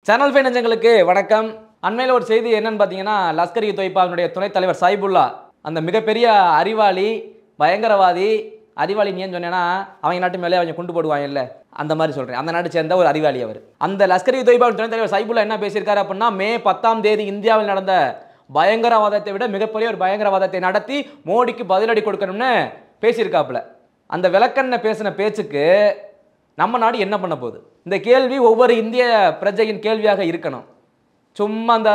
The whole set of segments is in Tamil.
சேனல் ஃபை நெஞ்சங்களுக்கு வணக்கம். அண்மையில் ஒரு செய்தி என்னன்னு பார்த்தீங்கன்னா, லஷ்கர்-இ-தொய்பாவினுடைய துணைத் தலைவர் சைபுல்லா, அந்த மிகப்பெரிய அறிவாளி, பயங்கரவாதி. அறிவாளி ஏன் சொன்னேன்னா, அவங்க நாட்டு மேலே அவங்க குண்டு போடுவாங்கல்ல, அந்த மாதிரி சொல்கிறேன். அந்த நாட்டை சேர்ந்த ஒரு அறிவாளி அவர். அந்த லஷ்கர்-இ-தொய்பாவின் துணைத் தலைவர் சைபுல்லா என்ன பேசியிருக்காரு அப்படின்னா, மே 10ஆம் தேதி இந்தியாவில் நடந்த பயங்கரவாதத்தை விட மிகப்பெரிய ஒரு பயங்கரவாதத்தை நடத்தி மோடிக்கு பதிலடி கொடுக்கணும்னு பேசியிருக்காப்புல. அந்த விளக்கண்ண பேசின பேச்சுக்கு நம்ம நாடு என்ன பண்ண போகுது? இந்த கேள்வி ஒவ்வொரு இந்திய பிரஜையின் கேள்வியாக இருக்கணும். சும்மா அந்த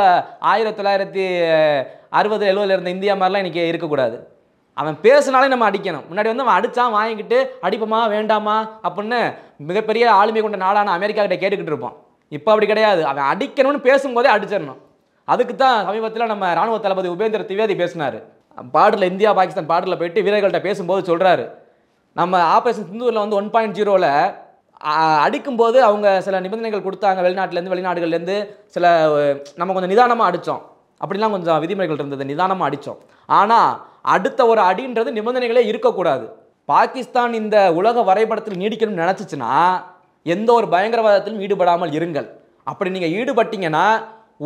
1960-70 இருந்த இந்தியா மாதிரிலாம் இன்றைக்கி இருக்கக்கூடாது. அவன் பேசினாலே நம்ம அடிக்கணும். முன்னாடி வந்து அவன் அடித்தான் வாங்கிக்கிட்டு அடிப்போமா வேண்டாமா அப்படின்னு மிகப்பெரிய ஆளுமை கொண்ட நாடான அமெரிக்காக்கிட்ட கேட்டுக்கிட்டு இருப்போம். இப்போ அப்படி கிடையாது. அவன் அடிக்கணும்னு பேசும்போதே அடிச்சிடணும். அதுக்கு தான் சமீபத்தில் நம்ம ராணுவ தளபதி உபேந்திர திவேதி பேசினார். பார்டரில் இந்தியா பாகிஸ்தான் பார்டரில் போயிட்டு வீரர்கள்ட்ட பேசும்போது சொல்கிறாரு, நம்ம ஆபரேஷன் சிந்தூரில் வந்து 1.0ல் அடிக்கும்போது அவங்க சில நிபந்தனைகள் கொடுத்தாங்க. வெளிநாடுகள்லேருந்து சில நம்ம கொஞ்சம் நிதானமாக அடித்தோம். அப்படிலாம் கொஞ்சம் விதிமுறைகள் இருந்தது, நிதானமாக அடித்தோம். ஆனால் அடுத்த ஒரு அடின்றது நிபந்தனைகளே இருக்கக்கூடாது. பாகிஸ்தான் இந்த உலக வரைபடத்தில் நீடிக்கணும்னு நினச்சிச்சுன்னா எந்த ஒரு பயங்கரவாதத்திலும் ஈடுபடாமல் இருங்கள். அப்படி நீங்கள் ஈடுபட்டீங்கன்னா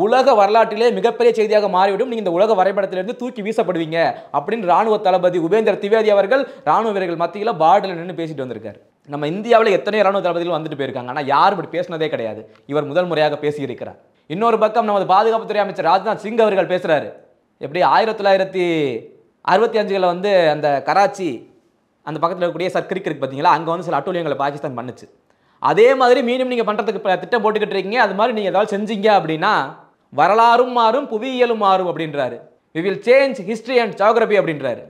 உலக வரலாற்றிலே மிகப்பெரிய செய்தியாக மாறிவிடும். நீங்கள் இந்த உலக வரைபடத்திலிருந்து தூக்கி வீசப்படுவீங்க அப்படின்னு ராணுவ தளபதி உபேந்திர திவேதி அவர்கள் ராணுவ வீரர்கள் மத்தியில் பார்டரில் நின்று பேசிட்டு வந்திருக்காரு. நம்ம இந்தியாவில் எத்தனையோ ராணுவ தளபதிகள் வந்துட்டு போயிருக்காங்க, ஆனால் யாரும் இப்படி பேசினதே கிடையாது. இவர் முதல் முறையாக பேசியிருக்கிறார். இன்னொரு பக்கம் நமது பாதுகாப்புத்துறை அமைச்சர் ராஜ்நாத் சிங் அவர்கள் பேசுகிறாரு. எப்படி 1965 வந்து அந்த கராச்சி அந்த பக்கத்தில் இருக்கக்கூடிய கிரிக் இருக்கு பார்த்தீங்களா, அங்கே வந்து சில அட்டூழியங்களை பாகிஸ்தான் பண்ணுச்சு. அதே மாதிரி மீண்டும் நீங்கள் பண்ணுறதுக்கு திட்டம் போட்டுக்கிட்டு இருக்கீங்க. அது மாதிரி நீங்கள் ஏதாவது செஞ்சீங்க அப்படின்னா வரலாறும் மாறும் புவியியலும் மாறும் அப்படின்றாரு. we will change history and geography அப்படின்றாரு.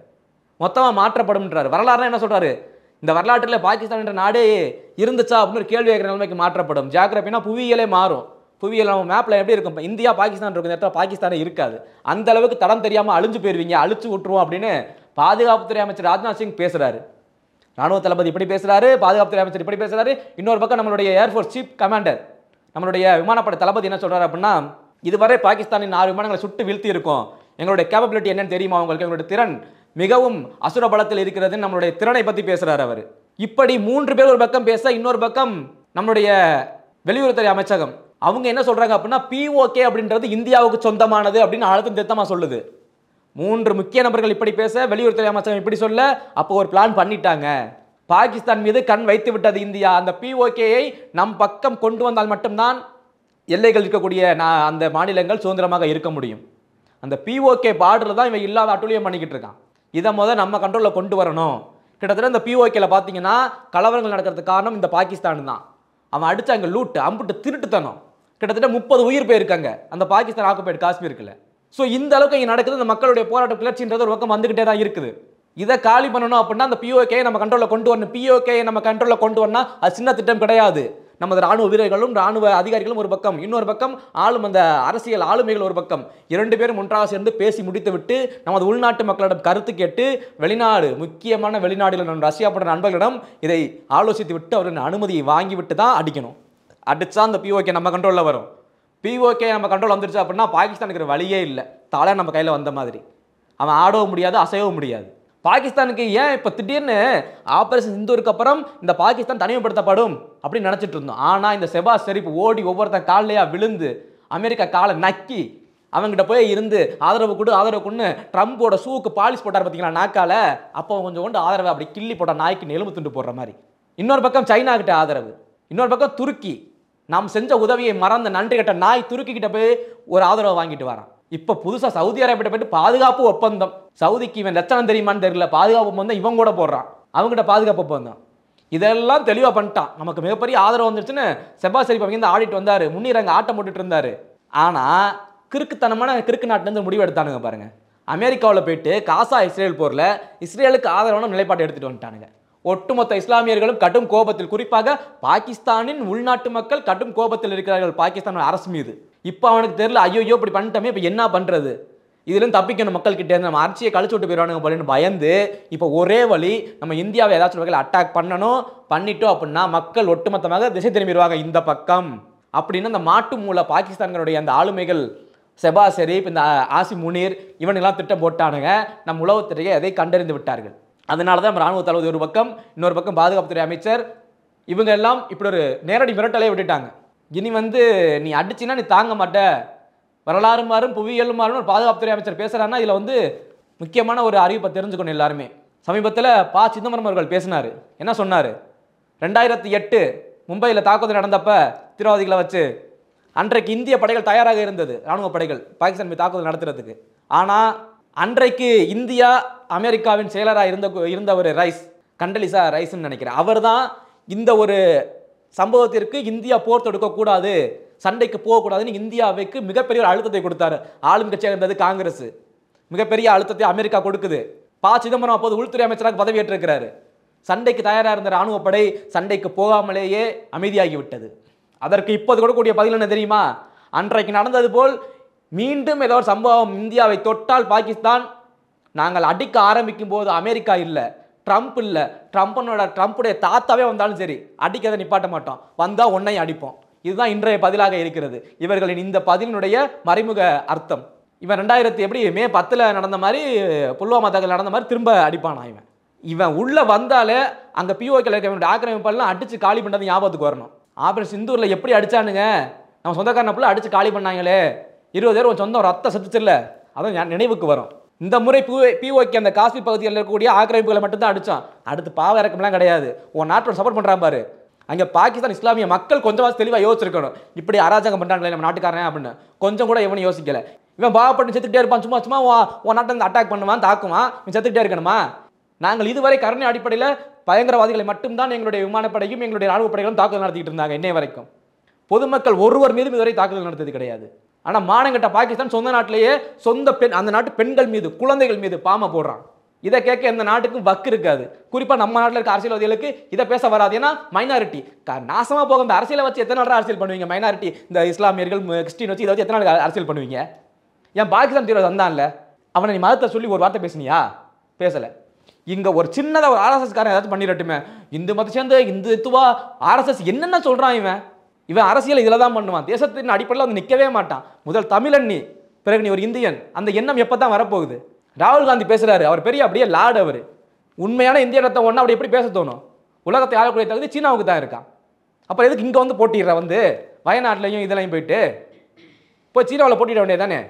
மொத்தமாக மாற்றப்படும்ன்றாரு. வரலாறுனா என்ன சொல்கிறாரு? இந்த வரலாற்றில் பாகிஸ்தான் என்ற நாடே இருந்துச்சா அப்படின்னு ஒரு கேள்வி கேட்குற நிலைமைக்கு மாற்றப்படும். ஜியாகிரபினா புவியியலே மாறும். புவியியல் நம்ம மேப்பில் எப்படி இருக்கும்? இந்தியா பாகிஸ்தான் இருக்கும், இந்த இடத்துல பாகிஸ்தானே இருக்காது. அந்த அளவுக்கு தடம் தெரியாமல் அழிஞ்சு போயிருவீங்க, அழிச்சு விட்டுருவோம் அப்படின்னு பாதுகாப்புத்துறை அமைச்சர் ராஜ்நாத் சிங் பேசுகிறாரு. ராணுவ தளபதி இப்படி பேசுகிறாரு, பாதுகாப்புத்துறை அமைச்சர் இப்படி பேசுகிறாரு. இன்னொரு பக்கம் நம்மளுடைய ஏர்ஃபோர்ஸ் சீஃப் கமாண்டர், நம்மளுடைய விமானப்படை தளபதி என்ன சொல்கிறார் அப்படின்னா, இதுவரை பாகிஸ்தானின் 6 விமானங்களை சுட்டு வீழ்த்தி இருக்கும். எங்களுடைய கேப்பபிலிட்டி என்னன்னு தெரியுமா உங்களுக்கு? எங்களுடைய திறன் மிகவும் அசுர பலத்தில் இருக்கிறதுன்னு நம்மளுடைய திறனை பற்றி பேசுகிறார் அவர். இப்படி 3 பேர் ஒரு பக்கம் பேச, இன்னொரு பக்கம் நம்மளுடைய வெளியுறவுத்துறை அமைச்சகம் அவங்க என்ன சொல்கிறாங்க அப்படின்னா, POK அப்படின்றது இந்தியாவுக்கு சொந்தமானது அப்படின்னு அழுத்தம் திருத்தமாக சொல்லுது. 3 முக்கிய நபர்கள் இப்படி பேச, வெளியுறவுத்துறை அமைச்சகம் இப்படி சொல்ல, அப்போ ஒரு பிளான் பண்ணிட்டாங்க. பாகிஸ்தான் மீது கண் வைத்து விட்டது இந்தியா. அந்த POKயை நம் பக்கம் கொண்டு வந்தால் மட்டும்தான் எல்லைகள் இருக்கக்கூடிய அந்த மாநிலங்கள் சுதந்திரமாக இருக்க முடியும். அந்த POK பார்டரில் தான் இவன் இல்லாத அட்டூழியம் பண்ணிக்கிட்டு இருக்கான். இதை நம்ம கண்ட்ரோலில் கொண்டு வரணும். கிட்டத்தட்ட இந்த POKல பார்த்தீங்கன்னா கலவரங்கள் நடக்கிறதுக்கு காரணம் இந்த பாகிஸ்தான் தான். அவன் அடிச்சு அங்கே லூட்டு அம்புட்டு திருட்டுத்தனம். கிட்டத்தட்ட 30 உயிர் போயிருக்காங்க அந்த பாகிஸ்தான் ஆக்குபைடு காஷ்மீருக்குள்ள. ஸோ இந்த அளவுக்கு இங்கே நடக்குது. இந்த மக்களுடைய போராட்ட கிளர்ச்சின்றது ஒரு பக்கம் வந்துகிட்டே தான் இருக்குது. இதை காலி பண்ணணும் அப்படின்னா அந்த POKயை நம்ம கண்ட்ரோலில் கொண்டு வரணும். POKயை நம்ம கண்ட்ரோலில் கொண்டு வரணும். அது சின்ன திட்டம் கிடையாது. நமது ராணுவ வீரர்களும் ராணுவ அதிகாரிகளும் ஒரு பக்கம், இன்னொரு பக்கம் ஆளும் அந்த அரசியல் ஆளுமைகள் ஒரு பக்கம், 2 பேரும் ஒன்றாக சேர்ந்து பேசி முடித்து விட்டு நமது உள்நாட்டு மக்களிடம் கருத்து கேட்டு வெளிநாடு முக்கியமான வெளிநாடுகள் ரஷ்யா போன்ற நண்பர்களிடம் இதை ஆலோசித்து விட்டு அவரின் அனுமதியை வாங்கிவிட்டு தான் அடிக்கணும். அடித்தா அந்த POK நம்ம கண்ட்ரோலில் வரும். POK நம்ம கண்ட்ரோல் வந்துருச்சு அப்படின்னா பாகிஸ்தானுக்கு வழியே இல்லை. தாளே நம்ம கையில் வந்த மாதிரி அவன் ஆடவும் முடியாது, அசையவும் முடியாது. பாகிஸ்தானுக்கு ஏன் இப்போ திடீர்னு ஆபரேஷன் சிந்தூருக்கு அப்புறம் இந்த பாகிஸ்தான் தனிமைப்படுத்தப்படும் அப்படின்னு நினச்சிட்டு இருந்தோம். ஆனால் இந்த ஷெபாஸ் ஷெரீப் ஓடி ஒவ்வொருத்தன் காலையா விழுந்து அமெரிக்கா காலை நக்கி அவங்ககிட்ட போய் இருந்து ஆதரவு கொடுன்னு ட்ரம்போட ஷூக்கு பாலிஷ் போட்டார் பார்த்தீங்களா நாக்கால, அப்போ கொஞ்சம் கொண்டு ஆதரவு அப்படி கிள்ளி போட்ட நாய்க்கு எலும்பு துண்டு போடுற மாதிரி. இன்னொரு பக்கம் சைனா கிட்ட ஆதரவு, இன்னொரு பக்கம் துருக்கி நாம் செஞ்ச உதவியை மறந்த நன்றி கட்ட நாய் துருக்கி கிட்ட போய் ஒரு ஆதரவை வாங்கிட்டு வரான். இப்போ புதுசாக சவுதி அரேபியா போயிட்டு பாதுகாப்பு ஒப்பந்தம், சவுதிக்கு இவன் லட்சணம் தெரியுமான்னு தெரியல, பாதுகாப்பு ஒப்பந்தம் இவன் கூட போடுறான், அவங்ககிட்ட பாதுகாப்பு ஒப்பந்தம். இதெல்லாம் தெளிவாக பண்ணிட்டான். நமக்கு மிகப்பெரிய ஆதரவு வந்துருச்சுன்னு ஷெபாஸ் ஷெரீப் அவங்க ஆடிட்டு வந்தார், முன்னீரங்க ஆட்டம் போட்டுட்டு இருந்தார். ஆனால் கிறுக்கு நாட்டிலேருந்து முடிவு எடுத்தானுங்க பாருங்க. அமெரிக்காவில் போயிட்டு காசா இஸ்ரேல் போரில் இஸ்ரேலுக்கு ஆதரவான நிலைப்பாட்டை எடுத்துகிட்டு வந்துட்டானுங்க. ஒட்டுமொத்த இஸ்லாமியர்களும் கடும் கோபத்தில், குறிப்பாக பாகிஸ்தானின் உள்நாட்டு மக்கள் கடும் கோபத்தில் இருக்கிறார்கள் பாகிஸ்தான் அரசு மீது. இப்போ அவனுக்கு தெரியல, ஐயோ இப்படி பண்ணிட்டோமே, இப்போ என்ன பண்ணுறது, இதுலேருந்து தப்பிக்கணும் மக்கள்கிட்ட இருந்து, நம்ம ஆட்சியை கழிச்சு விட்டு போயிடுவானுங்க போலன்னு பயந்து இப்போ ஒரே வழி நம்ம இந்தியாவை ஏதாச்சும் வகையில் அட்டாக் பண்ணணும். பண்ணிட்டோம் அப்படின்னா மக்கள் ஒட்டுமொத்தமாக திசை திரும்பிடுவாங்க இந்த பக்கம் அப்படின்னு அந்த மாட்டு மூல பாகிஸ்தான்களுடைய அந்த ஆளுமைகள் ஷெபாஸ் ஷெரீப், இந்த ஆசிம் முனீர் இவனெல்லாம் திட்டம் போட்டானுங்க. நம் உளவுத்துறையை அதை கண்டறிந்து விட்டார்கள். அதனால தான் நம்ம ராணுவ தளபதி ஒரு பக்கம், இன்னொரு பக்கம் பாதுகாப்புத்துறை அமைச்சர், இவங்க எல்லாம் இப்படி ஒரு நேரடி மிரட்டலை விட்டுட்டாங்க. இனி வந்து நீ அடிச்சின்னா நீ தாங்க மாட்ட, வரலாறு மாறும் புவியியல் மாறும் ஒரு பாதுகாப்புத்துறை அமைச்சர் பேசுறாருன்னா இதில் வந்து முக்கியமான ஒரு அறிவிப்பை தெரிஞ்சுக்கணும் எல்லாருமே. சமீபத்தில் ப. சிதம்பரம் அவர்கள் பேசினார். என்ன சொன்னார்? 2008 மும்பையில் தாக்குதல் நடந்தப்ப தீவிரவாதிகளை வச்சு அன்றைக்கு இந்திய படைகள் தயாராக இருந்தது, இராணுவ படைகள் பாகிஸ்தான் மீது தாக்குதல் நடத்துறதுக்கு. ஆனால் அன்றைக்கு இந்தியா அமெரிக்காவின் செயலராக இருந்த ஒரு ரைஸ், கண்டலிசா ரைஸ்ன்னு நினைக்கிறேன், அவர் தான் இந்த ஒரு சம்பவத்திற்கு இந்தியா போர் தொடுக்கக்கூடாது, சண்டைக்கு போகக்கூடாதுன்னு இந்தியாவுக்கு மிகப்பெரிய ஒரு அழுத்தத்தை கொடுத்தாரு. ஆளும் கட்சியாக இருந்தது காங்கிரஸ், மிகப்பெரிய அழுத்தத்தை அமெரிக்கா கொடுக்குது. ப. சிதம்பரம் அப்போது உள்துறை அமைச்சராக பதவியேற்றிருக்கிறாரு. சண்டைக்கு தயாராக இருந்த இராணுவப்படை சண்டைக்கு போகாமலேயே அமைதியாகிவிட்டது. அதற்கு இப்போது கொடுக்கக்கூடிய பதில் என்ன தெரியுமா? அன்றைக்கு நடந்தது போல் மீண்டும் ஏதோ ஒரு சம்பவம் இந்தியாவை தொட்டால் பாகிஸ்தான், நாங்கள் அடிக்க ஆரம்பிக்கும் போது அமெரிக்கா இல்லை, ட்ரம்ப் இல்லை, ட்ரம்ப்புடைய தாத்தாவே வந்தாலும் சரி அடிக்கதை நிப்பாட்ட மாட்டோம், வந்தால் ஒன்னையும் அடிப்போம். இதுதான் இன்றைய பதிலாக இருக்கிறது. இவர்களின் இந்த பதிலினுடைய மறைமுக அர்த்தம். இவன் 2000 எப்படி மே 10 நடந்த மாதிரி, புல்வாமா தாக்குதல் நடந்த மாதிரி திரும்ப அடிப்பானா இவன். இவன் உள்ள வந்தாலே அங்கே பிஓக்கள் இருக்க ஆக்கிரமிப்பெல்லாம் அடிச்சு காலி பண்ணது ஞாபகத்துக்கு வரணும். ஆபரேஷன் சிந்தூரில் எப்படி அடிச்சானுங்க, நம்ம சொந்தக்காரன புள்ள அடிச்சு காலி பண்ணாங்களே, 20 பேர் ஒரு சொந்தம் ரத்த சத்துச்சுல, அதான் நினைவுக்கு வரும். இந்த முறை பிஓகே அந்த காஷ்மீர் பகுதியில் இருக்கக்கூடிய ஆக்கிரமிப்புகளை மட்டும்தான் அடித்தான். அடுத்து பாவ இறக்கம்லாம் கிடையாது. உன் நாட்டோட சப்போர்ட் பண்ணுறான் பாரு. அங்கே பாகிஸ்தான் இஸ்லாமிய மக்கள் கொஞ்சமாவது தெளிவாக யோசிச்சிருக்கணும், இப்படி அராஜகம் பண்ணுறாங்களே நம்ம நாட்டுக்காரன் அப்படின்னு. கொஞ்சம் கூட இவனும் யோசிக்கல. இவன் பாவப்பட்டு செத்துக்கிட்டே இருப்பான், சும்மா சும்மா உன் நாட்டை வந்து அட்டாக் பண்ணுவான், தாக்குவான், இவன் செத்துக்கிட்டே இருக்கணுமா? நாங்கள் இதுவரை கருணை அடிப்படையில் பயங்கரவாதிகளை மட்டும்தான் எங்களுடைய விமானப்படையும் எங்களுடைய ராணுவ படைகளும் தாக்குதல் நடத்திக்கிட்டு இருந்தாங்க. இன்னைய வரைக்கும் பொதுமக்கள் ஒருவர் மீதும் இதுவரை தாக்குதல் நடத்தது கிடையாது. ஆனால் மானங்கட்ட பாகிஸ்தான் சொந்த நாட்டிலேயே சொந்த அந்த நாட்டு பெண்கள் மீது குழந்தைகள் மீது பாம போடுறான். இதை கேட்க எந்த நாட்டுக்கும் வக்கு இருக்காது. குறிப்பாக நம்ம நாட்டில் இருக்க அரசியல்வாதிகளுக்கு இதை பேச வராது. ஏன்னா மைனாரிட்டி நாசமாக போக இந்த அரசியலை வச்சு எத்தனை நாள் அரசியல் பண்ணுவீங்க? மைனாரிட்டி இந்த இஸ்லாமியர்கள் கிறிஸ்டின் வச்சு இதை வச்சு எத்தனை நாள் அரசியல் பண்ணுவீங்க? ஏன் பாகிஸ்தான் தீவிர வந்தான்ல, அவனை நீ மதத்தை சொல்லி ஒரு வார்த்தை பேசினியா? பேசலை. இங்கே ஒரு சின்னதாக ஒரு ஆர்எஸ்எஸ் காரன் ஏதாச்சும் பண்ணிடட்டுமே, இந்து மதத்தை சேர்ந்து இந்துத்துவா ஆர்எஸ்எஸ் என்னென்ன சொல்கிறான் இவன் அரசியல் இதில் தான் பண்ணுவான். தேசத்தின் அடிப்படையில் வந்து நிற்கவே மாட்டான். முதல் தமிழன் நீ, பிறகு நீ ஒரு இந்தியன். அந்த எண்ணம் எப்போ தான் வரப்போகுது? ராகுல் காந்தி பேசுகிறாரு, அவர் பெரிய அப்படியே லார்டு. அவர் உண்மையான இந்திய ரத்தம் ஒன்றா அப்படி எப்படி பேச தோணும்? உலகத்தை ஆளக்கூடிய தகுதி சீனாவுக்கு தான் இருக்கான். அப்புறம் எதுக்கு இங்கே வந்து போட்டிடுற? வந்து வயநாட்டிலையும் இதெல்லாம் போயிட்டு போய் சீனாவில் போட்டிட வேண்டியது தானே?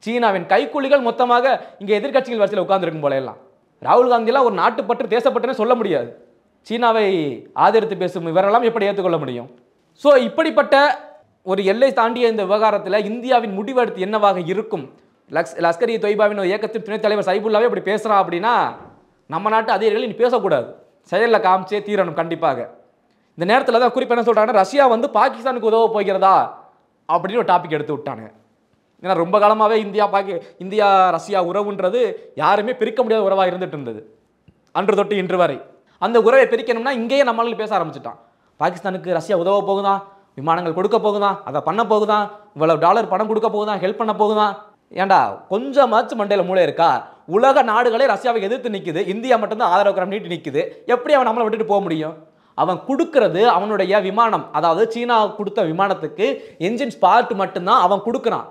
சீனாவின் கைக்கூலிகள் மொத்தமாக இங்கே எதிர்கட்சிகள் வரிசையில் உட்கார்ந்துருக்கும் போல எல்லாம். ராகுல் காந்திலாம் ஒரு நாட்டுப்பற்று தேசப்பற்றுன்னு சொல்ல முடியாது. சீனாவை ஆதரித்து பேசும் இவரெல்லாம் எப்படி ஏற்றுக்கொள்ள முடியும்? ஸோ இப்படிப்பட்ட ஒரு எல்லை தாண்டிய இந்த விவகாரத்தில் இந்தியாவின் முடிவெடுத்து என்னவாக இருக்கும்? லஷ்கர் இ தொய்பாவின் இயக்கத்தின் துணைத் தலைவர் சைபுல்லாவே இப்படி பேசுகிறான் அப்படின்னா நம்ம நாட்டு அதிகாரிகள் இனி பேசக்கூடாது, செயலில் காமிச்சே தீரணும் கண்டிப்பாக. இந்த நேரத்தில் தான் குறிப்பாக என்ன சொல்கிறாங்கன்னா, ரஷ்யா வந்து பாகிஸ்தானுக்கு உதவ போகிறதா அப்படின்னு ஒரு டாபிக் எடுத்து விட்டாங்க. ஏன்னா ரொம்ப காலமாகவே இந்தியா ரஷ்யா உறவுன்றது யாருமே பிரிக்க முடியாத உறவாக இருந்துட்டு இருந்தது, அன்று தொட்டு இன்று வரை. அந்த உறவை பிரிக்கணும்னா இங்கேயே நம்மளால பேச ஆரம்பிச்சிட்டான். பாகிஸ்தானுக்கு ரஷ்யா உதவ போகுதான், விமானங்கள் கொடுக்க போகுதான், அதை பண்ண போகுதான், இவ்வளவு டாலர் பணம் கொடுக்க போகுதான், ஹெல்ப் பண்ண போகுதான். ஏண்டா கொஞ்சமாச்சும் மண்டையில் மூளை இருக்கா? உலக நாடுகளே ரஷ்யாவை எதிர்த்து நிற்குது, இந்தியா மட்டும்தான் ஆதரவு நீட்டு நிற்குது. எப்படி அவன் நம்மளை விட்டுட்டு போக முடியும்? அவன் கொடுக்கறது அவனுடைய விமானம், அதாவது சீனா கொடுத்த விமானத்துக்கு என்ஜின் பார்ட் மட்டும்தான் அவன் கொடுக்குறான்.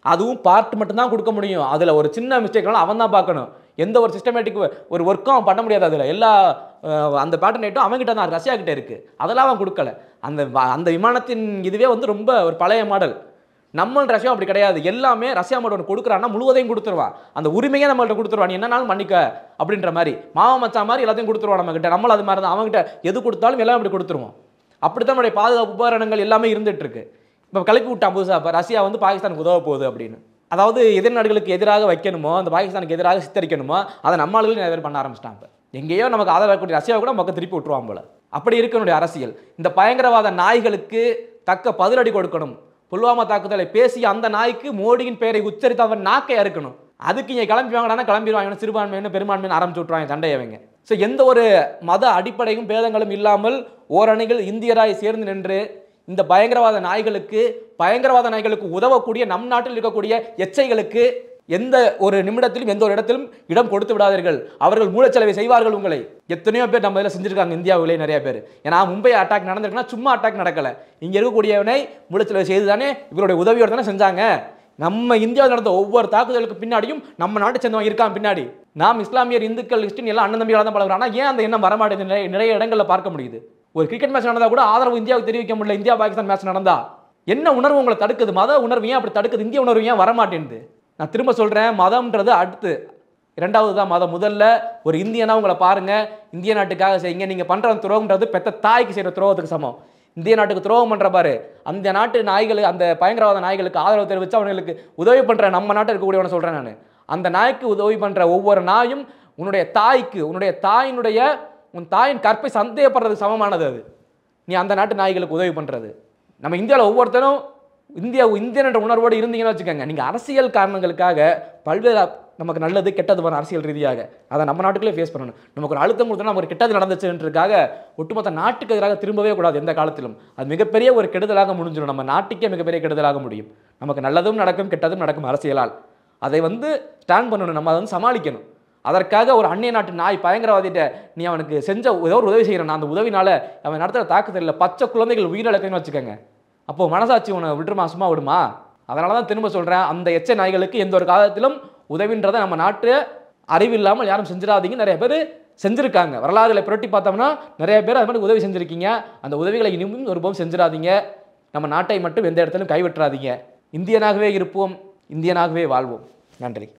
அதுவும் பார்ட் மட்டும்தான் கொடுக்க முடியும். அதில் ஒரு சின்ன மிஸ்டேக்னாலும் அவன் தான் பார்க்கணும். எந்த ஒரு சிஸ்டமேட்டிக் ஒரு ஒர்க்கும் அவன் பண்ண முடியாது. அதில் எல்லா அந்த பேட்டர்ன் ஐட்டும் அவங்ககிட்ட தான், ரஷ்யா கிட்ட இருக்குது. அதெல்லாம் அவன் கொடுக்கல. அந்த விமானத்தின் இதுவே வந்து ரொம்ப ஒரு பழைய மாடல். நம்ம ரஷ்யா அப்படி கிடையாது. எல்லாமே ரஷ்யா மட்டும் ஒன்று கொடுக்குறான்னா முழுவதையும் கொடுத்துருவான். அந்த உரிமையே நம்மள்கிட்ட கொடுத்துருவான், நீ என்னன்னாலும் மன்னிக்க அப்படின்ற மாதிரி. மாமா மச்சா மாதிரி எல்லாத்தையும் கொடுத்துருவான் நம்மகிட்ட. நம்மளும் அது மாதிரி தான், அவங்ககிட்ட எது கொடுத்தாலும் எல்லாம் அப்படி கொடுத்துருவோம். அப்படித்தான் நம்மளுடைய பாதுகாப்பு உபகரணங்கள் எல்லாமே இருந்துட்டு இருக்கு. இப்போ கிளப்பி விட்டான் புதுசாக, இப்போ ரஷ்யா வந்து பாகிஸ்தானுக்கு உதவ போகுது அப்படின்னு. அதாவது எதிர் நாடுகளுக்கு எதிராக வைக்கணுமோ, அந்த பாகிஸ்தானுக்கு எதிராக சித்தரிக்கணுமோ, அதை நம்ம ஆளுகளும் நிறைய பேர் பண்ண ஆரம்பிச்சிட்டாங்க. எங்கேயோ நமக்கு ஆதரவு கூடிய ரஷ்யாவை கூட மக்கள் திருப்பி விட்டுருவான் போல. அப்படி இருக்கனுடைய அரசியல். இந்த பயங்கரவாத நாய்களுக்கு தக்க பதிலடி கொடுக்கணும். புல்வாமா தாக்குதலை பேசிய அந்த நாய்க்கு மோடியின் பெயரை உச்சரித்து அவன் நாக்கை அறுக்கணும். அதுக்கு இங்கே கிளம்பிவாங்கன்னா கிளம்பிடுவாங்க, சிறுபான்மையினு பெரும்பான்மையினு ஆரம்பிச்சு விட்டுருவாங்க சண்டையவங்க. ஸோ எந்த ஒரு மத அடிப்படையும் பேதங்களும் இல்லாமல் ஓரணிகள் இந்தியராய் சேர்ந்து நின்று இந்த பயங்கரவாத நாய்களுக்கு உதவக்கூடிய நம் நாட்டில் இருக்கக்கூடிய எச்சைகளுக்கு எந்த ஒரு நிமிடத்திலும் எந்த ஒரு இடத்திலும் இடம் கொடுத்து விடாதீர்கள். அவர்கள் மூலச்செலவை செய்வார்கள் உங்களை. எத்தனையோ பேர் நம்ம இதில் செஞ்சிருக்காங்க, இந்தியாவிலே நிறைய பேர். ஏன்னா மும்பை அட்டாக் நடந்திருக்குன்னா சும்மா அட்டாக் நடக்கலை. இங்கே இருக்கக்கூடியவனை மூலச்செலவை செய்து தானே இவருடைய உதவியோடு தானே செஞ்சாங்க. நம்ம இந்தியாவில் நடந்த ஒவ்வொரு தாக்குதலுக்கு பின்னாடியும் நம்ம நாட்டை சேர்ந்தவங்க இருக்கான் பின்னாடி. நாம் இஸ்லாமியர், இந்துக்கள், கிறிஸ்டின் எல்லாம் அண்ணன் தம்பிகளாக தான் பழகுறாங்க. ஏன் அந்த எண்ணம் வரமாட்டேது? நிறைய இடங்களில் பார்க்க முடியுது. ஒரு கிரிக்கெட் மேட்ச் நடந்தால் கூட ஆதரவு இந்தியாவுக்கு தெரிவிக்க முடியல. இந்தியா பாகிஸ்தான் மேட்ச் நடந்தா என்ன உணர்வு உங்களை தடுக்குது? மத உணர்வு ஏன் அப்படி தடுக்குது? இந்திய உணர்வு ஏன் வரமாட்டேங்குது? நான் திரும்ப சொல்கிறேன், மதம்ன்றது அடுத்து, இரண்டாவது தான் மதம். முதல்ல ஒரு இந்தியனா உங்களை பாருங்க, இந்திய நாட்டுக்காக செய்யுங்க. நீங்கள் பண்ணுற துரோகம்ன்றது பெத்த தாய்க்கு செய்கிற துரோகத்துக்கு சமம். இந்திய நாட்டுக்கு துரோகம் பண்ணுற பாரு, அந்த நாட்டு நாய்களுக்கு, அந்த பயங்கரவாத நாய்களுக்கு ஆதரவு தெரிவித்து அவங்களுக்கு உதவி பண்ணுற நம்ம நாட்டில் இருக்கக்கூடியவனை சொல்கிறேன் நான். அந்த நாய்க்கு உதவி பண்ணுற ஒவ்வொரு நாயும் உன்னுடைய தாய்க்கு, உன்னுடைய தாயினுடைய, உன் தாயின் கற்பை சந்தேகப்படுறதுக்கு சமமானது அது. நீ அந்த நாட்டு நாய்களுக்கு உதவி பண்ணுறது. நம்ம இந்தியாவில் ஒவ்வொருத்தரும் இந்தியன் என்ற உணர்வோடு இருந்தீங்கன்னு வச்சுக்கோங்க, நீங்கள் அரசியல் காரணங்களுக்காக பல்வேறு நமக்கு நல்லது கெட்டது வரும் அரசியல் ரீதியாக, அதை நம்ம நாட்டுக்குள்ளே ஃபேஸ் பண்ணணும். நமக்கு ஒரு அழுத்தம் கொடுத்தோன்னா நமக்கு ஒரு கெட்டது நடந்துச்சுன்றதுக்காக ஒட்டுமொத்த நாட்டுக்கு எதிராக திரும்பவே கூடாது எந்த காலத்திலும். அது மிகப்பெரிய ஒரு கெடுதலாக முடிஞ்சிடும். நம்ம நாட்டுக்கே மிகப்பெரிய கெடுதலாக முடியும். நமக்கு நல்லதும் நடக்கும் கெட்டதும் நடக்கும் அரசியலால். அதை ஸ்டாண்ட் பண்ணணும், நம்ம அதை சமாளிக்கணும். அதற்காக ஒரு அந்நிய நாட்டு நாய் பயங்கரவாதிட்ட நீ அவனுக்கு செஞ்ச ஏதோ ஒரு உதவி செய்கிறேன், அந்த உதவினால அவன் நடத்துகிற தாக்குதலில் பச்சை குழந்தைகள் உயிரிழக்குன்னு வச்சுக்கோங்க, அப்போது மனசாட்சி உன்னை விட்டுருமா, சும்மா விடுமா? அதனால தான் திரும்ப சொல்கிறேன், அந்த எச்ச நாய்களுக்கு எந்த ஒரு காலத்திலும் உதவின்றதை நம்ம நாட்டு அறிவில்லாமல் யாரும் செஞ்சிடாதீங்க. நிறைய பேர் செஞ்சுருக்காங்க. வரலாறுகளை புரட்டி பார்த்தோம்னா நிறைய பேர் அது மாதிரி உதவி செஞ்சுருக்கீங்க. அந்த உதவிகளை இனியும் ஒருபோதும் செஞ்சிடாதீங்க. நம்ம நாட்டை மட்டும் எந்த இடத்திலும் கைவிட்டுறாதீங்க. இந்தியனாகவே இருப்போம், இந்தியனாகவே வாழ்வோம். நன்றி.